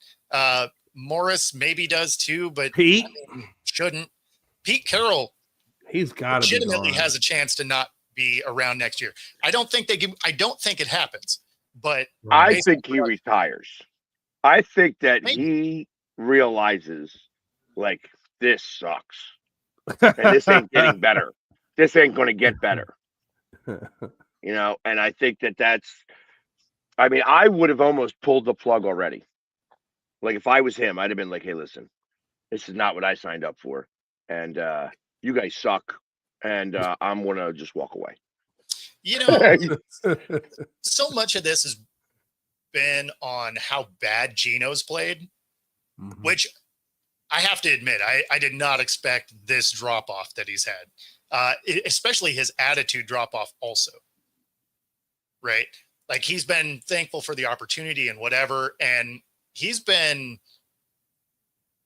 Morris maybe does too, but Pete shouldn't. Pete Carroll, he's got legitimately has a chance to not be around next year. I don't think it happens, but I think he retires. I think that he realizes like this sucks, and this ain't getting better. This ain't going to get better. You know, and I think that's. I mean, I would have almost pulled the plug already. Like if I was him, I'd have been like, "Hey, listen, this is not what I signed up for, and you guys suck, and I'm gonna just walk away." You know, so much of this has been on how bad Geno's played, which I have to admit, I did not expect this drop off that he's had, especially his attitude drop off. Also, right? Like he's been thankful for the opportunity and whatever, and he's been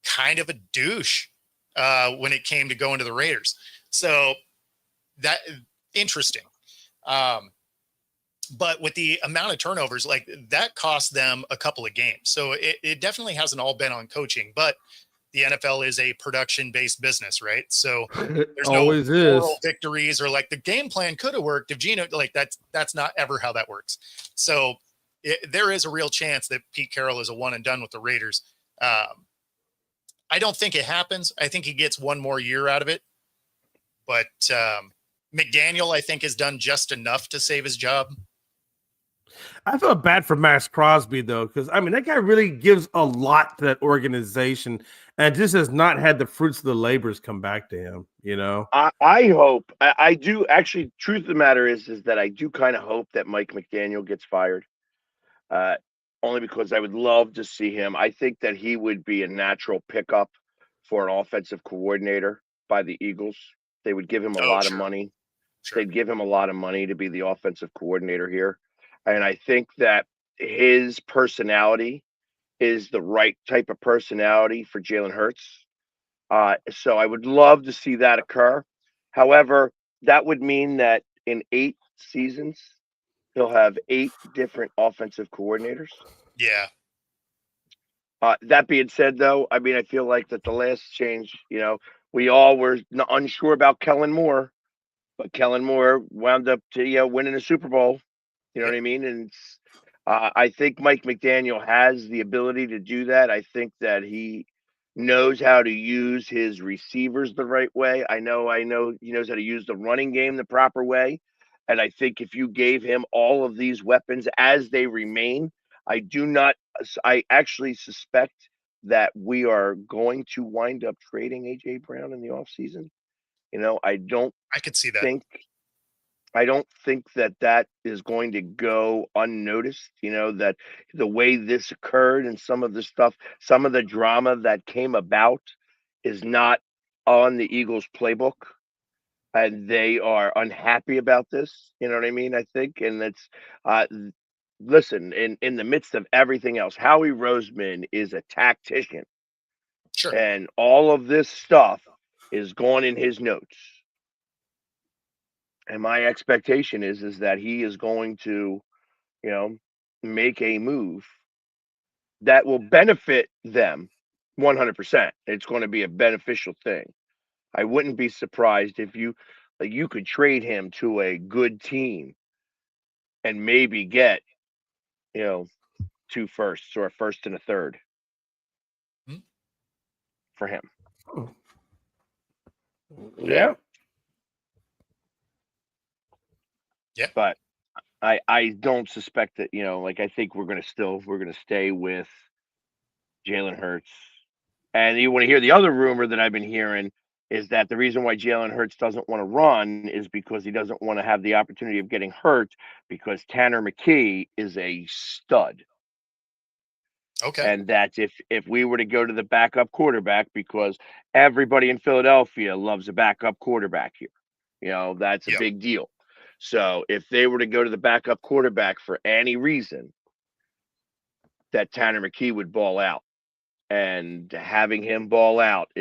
kind of a douche when it came to going to the Raiders. So that interesting. But with the amount of turnovers, like that cost them a couple of games. So it definitely hasn't all been on coaching, but the NFL is a production-based business, right? So there's no moral victories or like the game plan could have worked if Geno, like that's not ever how that works. So there is a real chance that Pete Carroll is a one and done with the Raiders. I don't think it happens. I think he gets one more year out of it. But McDaniel, I think, has done just enough to save his job. I feel bad for Max Crosby though, because I mean that guy really gives a lot to that organization, and just has not had the fruits of the labors come back to him. You know. I hope I do actually. Truth of the matter is that I do kind of hope that Mike McDaniel gets fired. Uh, Only because I would love to see him. I think that he would be a natural pickup for an offensive coordinator by the Eagles. They would give him a lot of Sure. money. Sure. They'd give him a lot of money to be the offensive coordinator here. And I think that his personality is the right type of personality for Jalen Hurts. So I would love to see that occur. However, that would mean that in 8 seasons, he'll have 8 different offensive coordinators. Yeah. That being said, though, I mean, I feel like that the last change, we all were unsure about Kellen Moore, but Kellen Moore wound up winning a Super Bowl. You know what I mean? And I think Mike McDaniel has the ability to do that. I think that he knows how to use his receivers the right way. I know he knows how to use the running game the proper way. And I think if you gave him all of these weapons as they remain, I actually suspect that we are going to wind up trading AJ Brown in the offseason. I could see that. I don't think that is going to go unnoticed. That the way this occurred and some of the stuff, some of the drama that came about is not on the Eagles playbook. And they are unhappy about this. You know what I mean? I think. And it's, listen, in the midst of everything else, Howie Roseman is a tactician. Sure. And all of this stuff is going in his notes. And my expectation is that he is going to, make a move that will benefit them 100%. It's going to be a beneficial thing. I wouldn't be surprised if you could trade him to a good team and maybe get, 2 firsts or a first and a third Hmm. for him. Oh. Yeah. Yeah. But I don't suspect that, I think we're gonna stay with Jalen Hurts. And you want to hear the other rumor that I've been hearing is that the reason why Jalen Hurts doesn't want to run is because he doesn't want to have the opportunity of getting hurt because Tanner McKee is a stud. Okay. And that's if we were to go to the backup quarterback, because everybody in Philadelphia loves a backup quarterback here. That's a Yep. big deal. So if they were to go to the backup quarterback for any reason, that Tanner McKee would ball out. And having him ball out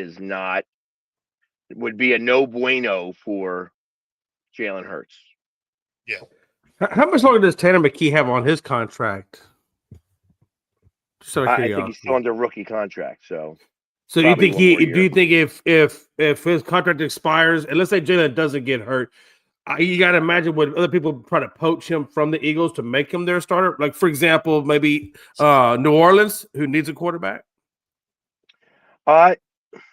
would be a no bueno for Jalen Hurts. Yeah. How much longer does Tanner McKee have on his contract? I think he's still under rookie contract. So do you think if his contract expires, and let's say Jalen doesn't get hurt, you got to imagine would other people try to poach him from the Eagles to make him their starter? Like, for example, maybe New Orleans, who needs a quarterback.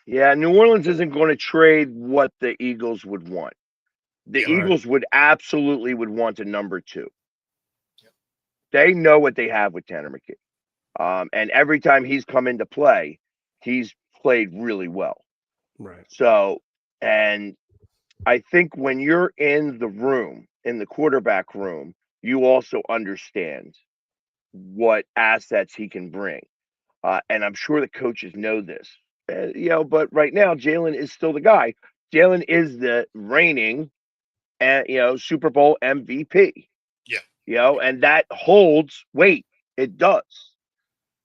Yeah, New Orleans isn't going to trade what the Eagles would want. The Eagles would absolutely want a number 2. Yep. They know what they have with Tanner McKee. And every time he's come into play, he's played really well. Right. So, and I think when you're in the quarterback room, you also understand what assets he can bring. And I'm sure the coaches know this. But right now, Jalen is still the guy. Jalen is the reigning, Super Bowl MVP. Yeah. And that holds weight. It does.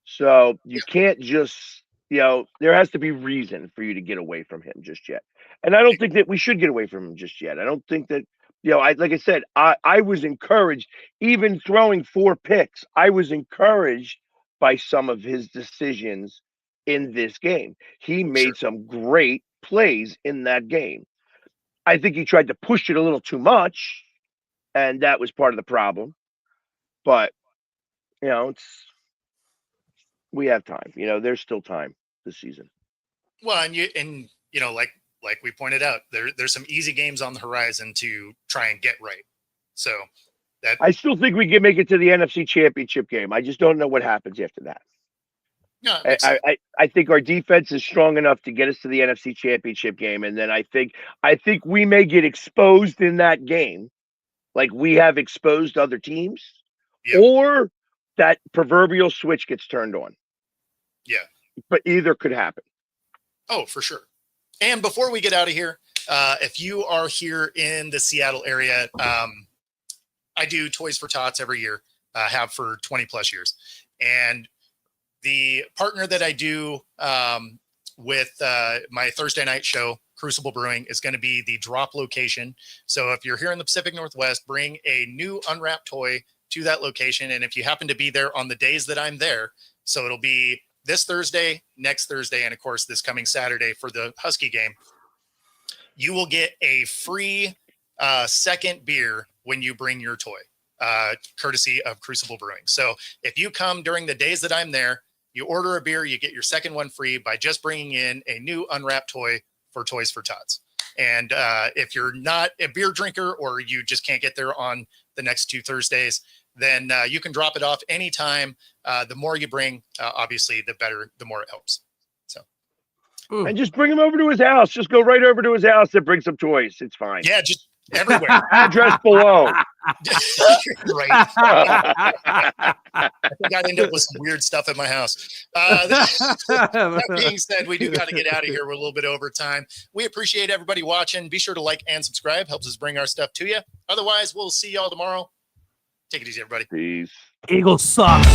So you can't just, there has to be reason for you to get away from him just yet. And I don't think that we should get away from him just yet. I don't think that, like I said, I was encouraged, even throwing 4 picks, I was encouraged by some of his decisions in this game. He made some great plays in that game. I think he tried to push it a little too much, and that was part of the problem. But, we have time. There's still time this season. Well, and like we pointed out, there's some easy games on the horizon to try and get right. So I still think we can make it to the NFC Championship game. I just don't know what happens after that. No, I think our defense is strong enough to get us to the NFC Championship game, and then I think we may get exposed in that game, like we have exposed other teams, or that proverbial switch gets turned on. Yeah, but either could happen. Oh, for sure. And before we get out of here, if you are here in the Seattle area, I do Toys for Tots every year, have for 20 plus years, and the partner that I do with my Thursday night show, Crucible Brewing, is going to be the drop location. So if you're here in the Pacific Northwest, bring a new unwrapped toy to that location. And if you happen to be there on the days that I'm there, so it'll be this Thursday, next Thursday, and of course this coming Saturday for the Husky game, you will get a free second beer when you bring your toy, courtesy of Crucible Brewing. So if you come during the days that I'm there, you order a beer, you get your second one free by just bringing in a new unwrapped toy for Toys for Tots. And if you're not a beer drinker or you just can't get there on the next 2 Thursdays, then you can drop it off anytime. The more you bring, obviously, the better, the more it helps. So, and just bring him over to his house. Just go right over to his house and bring some toys. It's fine. Yeah, just everywhere. Address below. Right. I think I'd end up with some weird stuff at my house. That being said, we do got to get out of here. We're a little bit over time. We appreciate everybody watching. Be sure to like and subscribe. Helps us bring our stuff to you. Otherwise, we'll see y'all tomorrow. Take it easy, everybody. Peace. Eagles suck.